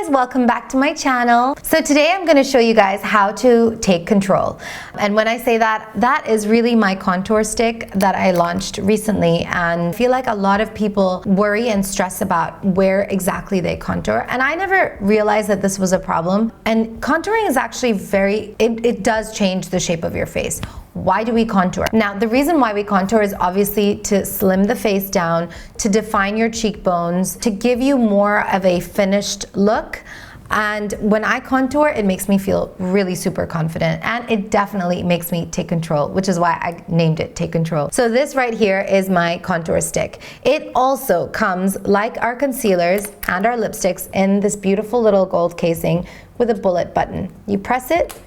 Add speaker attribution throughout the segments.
Speaker 1: guys, welcome back to my channel. So today I'm going to show you guys how to take control. And when I say that, that is really my contour stick that I launched recently, and I feel like a lot of people worry and stress about where exactly they contour, and I never realized that this was a problem. And contouring is actually it does change the shape of your face. Why do we contour? Now, the reason why we contour is obviously to slim the face down, to define your cheekbones, to give you more of a finished look. And when I contour, it makes me feel really super confident, and it definitely makes me take control, which is why I named it Take Control. So this right here is my contour stick. It also comes, like our concealers and our lipsticks, in this beautiful little gold casing with a bullet button. You press it,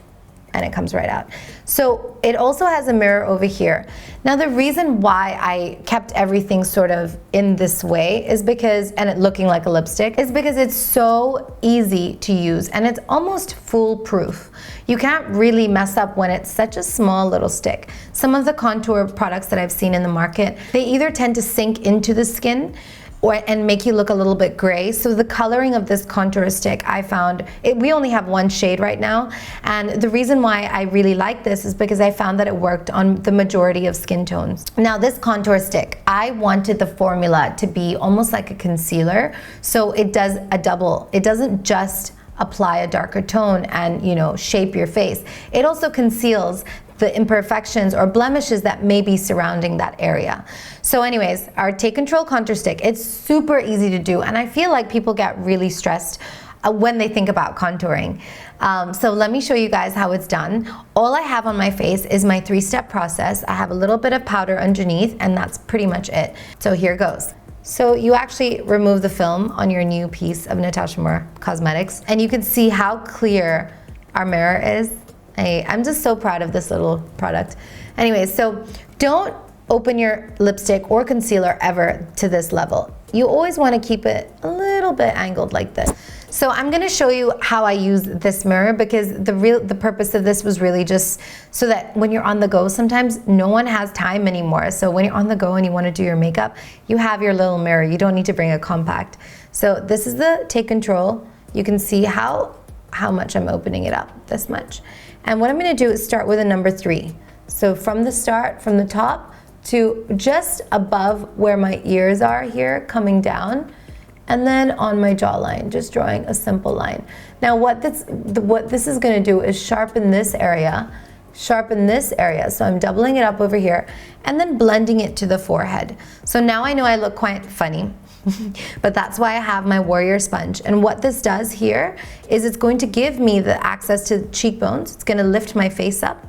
Speaker 1: and it comes right out. So it also has a mirror over here. Now the reason why I kept everything sort of in this way is because, and it looking like a lipstick, is because it's so easy to use and it's almost foolproof. You can't really mess up when it's such a small little stick. Some of the contour products that I've seen in the market, they either tend to sink into the skin and make you look a little bit gray. So the coloring of this contour stick, I found, we only have one shade right now, and the reason why I really like this is because I found that it worked on the majority of skin tones. Now this contour stick, I wanted the formula to be almost like a concealer, so it does a double. It doesn't just apply a darker tone and, you know, shape your face. It also conceals the imperfections or blemishes that may be surrounding that area. So anyways, our Take Control contour stick, it's super easy to do, and I feel like people get really stressed when they think about contouring. So let me show you guys how it's done. All I have on my face is my 3-step process. I have a little bit of powder underneath, and that's pretty much it. So here goes. So you actually remove the film on your new piece of Natasha Moor Cosmetics, and you can see how clear our mirror is. I'm just so proud of this little product. Anyways, so don't open your lipstick or concealer ever to this level. You always want to keep it a little bit angled like this. So I'm going to show you how I use this mirror, because the purpose of this was really just so that when you're on the go, sometimes no one has time anymore. So when you're on the go and you want to do your makeup, you have your little mirror. You don't need to bring a compact. So this is the Take Control. You can see how much I'm opening it up, this much. And what I'm going to do is start with a number 3. So from the start, from the top to just above where my ears are here, coming down, and then on my jawline, just drawing a simple line. Now what this is going to do is sharpen this area. So I'm doubling it up over here and then blending it to the forehead. So now I know I look quite funny. But that's why I have my warrior sponge, and what this does here is it's going to give me the access to the cheekbones. It's going to lift my face up,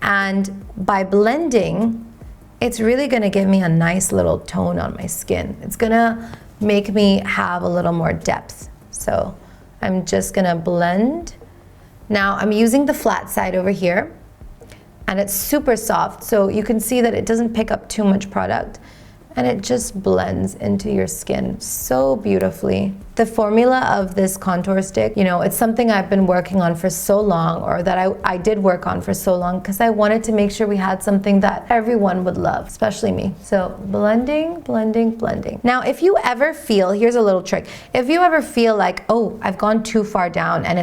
Speaker 1: and by blending, it's really going to give me a nice little tone on my skin. It's going to make me have a little more depth. So I'm just going to blend. Now I'm using the flat side over here, and it's super soft, so you can see that it doesn't pick up too much product, and it just blends into your skin so beautifully. The formula of this contour stick, you know, it's something I've been working on for so long, or that I did work on for so long, because I wanted to make sure we had something that everyone would love, especially me. So blending, blending, blending. Now if you ever feel, here's a little trick, if you ever feel like, oh, I've gone too far down and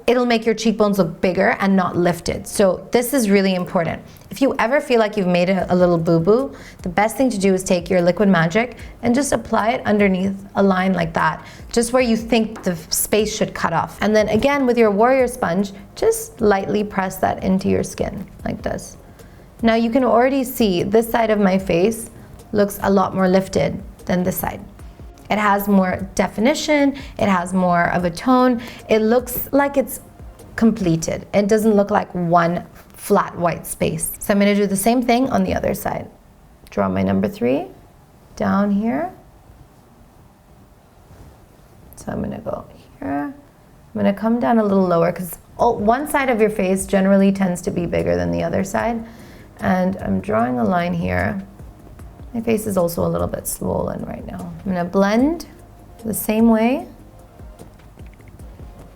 Speaker 1: it'll make your cheekbones look bigger and not lifted. So this is really important. If you ever feel like you've made a little boo-boo, the best thing to do is take your Liquid Magic and just apply it underneath a line like that, just where you think the space should cut off. And then again, with your warrior sponge, just lightly press that into your skin like this. Now you can already see this side of my face looks a lot more lifted than this side. It has more definition, it has more of a tone, it looks like it's completed. It doesn't look like one flat white space. So I'm going to do the same thing on the other side. Draw my number 3 down here. So I'm going to go here. I'm going to come down a little lower, because one side of your face generally tends to be bigger than the other side. And I'm drawing a line here. My face is also a little bit swollen right now. I'm going to blend the same way.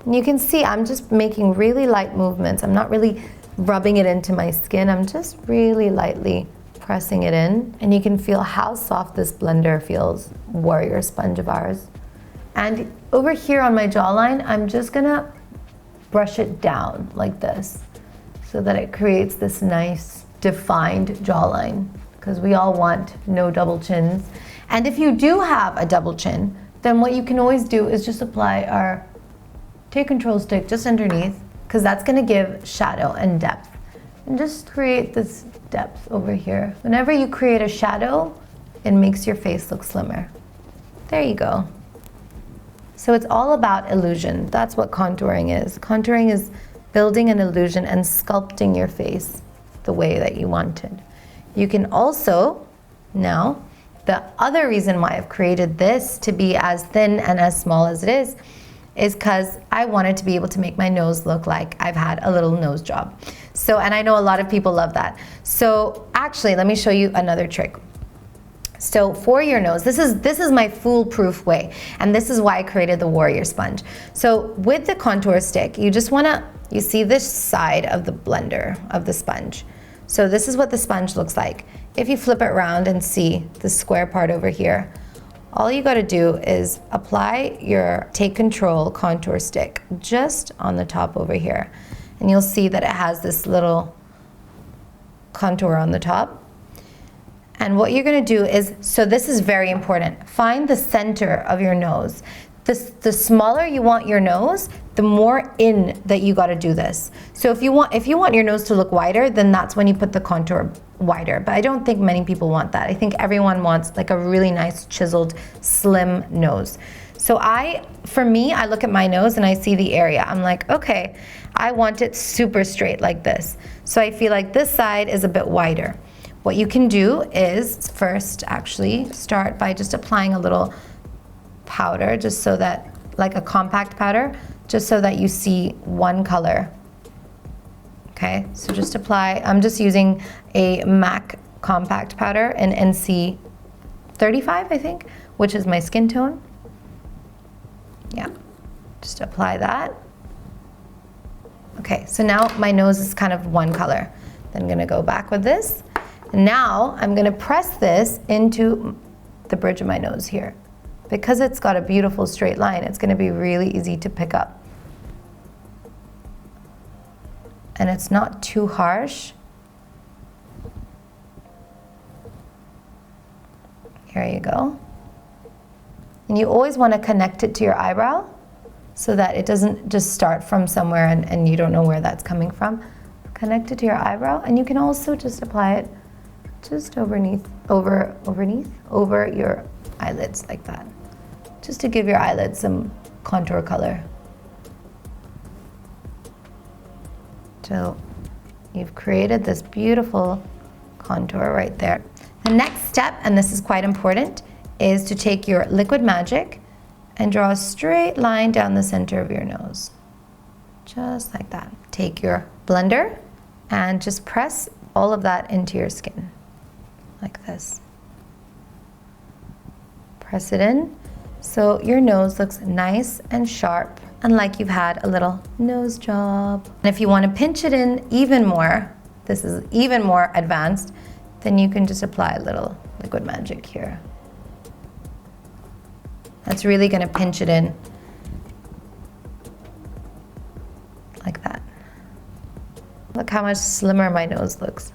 Speaker 1: And you can see I'm just making really light movements. I'm not really rubbing it into my skin. I'm just really lightly pressing it in. And you can feel how soft this blender feels, warrior sponge of ours. And over here on my jawline, I'm just gonna brush it down like this so that it creates this nice defined jawline, because we all want no double chins. And if you do have a double chin, then what you can always do is just apply our Take Control stick just underneath, because that's gonna give shadow and depth. And just create this depth over here. Whenever you create a shadow, it makes your face look slimmer. There you go. So it's all about illusion. That's what contouring is. Contouring is building an illusion and sculpting your face the way that you wanted. You can also, now, the other reason why I've created this to be as thin and as small as it is because I wanted to be able to make my nose look like I've had a little nose job. So, and I know a lot of people love that. So actually, let me show you another trick. So for your nose, this is my foolproof way, and this is why I created the Warrior Sponge. So with the contour stick, you just wanna, you see this side of the blender, of the sponge. So this is what the sponge looks like. If you flip it around and see the square part over here, all you gotta do is apply your Take Control contour stick just on the top over here. And you'll see that it has this little contour on the top. And what you're gonna do is, so this is very important, find the center of your nose. The smaller you want your nose, the more in that you gotta do this. So if you want your nose to look wider, then that's when you put the contour wider. But I don't think many people want that. I think everyone wants like a really nice chiseled, slim nose. So for me, I look at my nose and I see the area. I'm like, okay, I want it super straight like this. So I feel like this side is a bit wider. What you can do is first actually start by just applying a little powder, just so that, like a compact powder, just so that you see one color. Okay, so just apply, I'm just using a MAC compact powder in NC 35, I think, which is my skin tone. Yeah, just apply that. Okay, so now my nose is kind of one color. Then I'm gonna go back with this. And now I'm gonna press this into the bridge of my nose here. Because it's got a beautiful straight line, it's gonna be really easy to pick up. And it's not too harsh. Here you go. And you always wanna connect it to your eyebrow so that it doesn't just start from somewhere and you don't know where that's coming from. Connect it to your eyebrow, and you can also just apply it just over your eyelids like that. Just to give your eyelids some contour color. So you've created this beautiful contour right there. The next step, and this is quite important, is to take your Liquid Magic and draw a straight line down the center of your nose. Just like that. Take your blender and just press all of that into your skin, like this. Press it in so your nose looks nice and sharp and like you've had a little nose job. And if you want to pinch it in even more, this is even more advanced, then you can just apply a little Liquid Magic here. That's really going to pinch it in like that. Look how much slimmer my nose looks.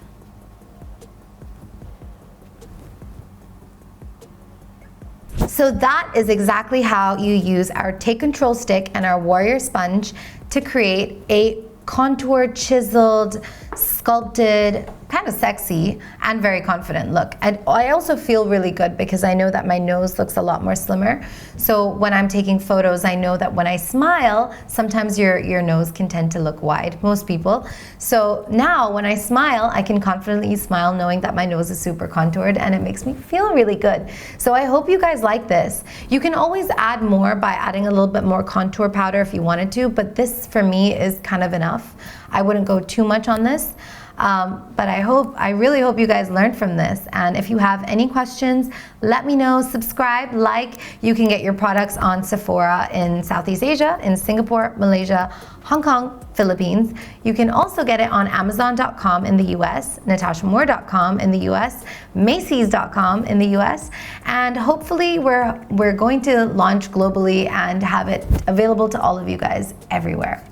Speaker 1: So that is exactly how you use our Take Control stick and our Warrior Sponge to create a contoured, chiseled, sculpted, kind of sexy and very confident look. And I also feel really good because I know that my nose looks a lot more slimmer. So when I'm taking photos, I know that when I smile, sometimes your nose can tend to look wide, most people. So now when I smile, I can confidently smile knowing that my nose is super contoured, and it makes me feel really good. So I hope you guys like this. You can always add more by adding a little bit more contour powder if you wanted to, but this for me is kind of enough. I wouldn't go too much on this. But I really hope you guys learned from this. And if you have any questions, let me know, subscribe, like. You can get your products on Sephora in Southeast Asia, in Singapore, Malaysia, Hong Kong, Philippines. You can also get it on Amazon.com in the US, NatashaMoor.com in the US, Macy's.com in the US, and hopefully we're going to launch globally and have it available to all of you guys everywhere.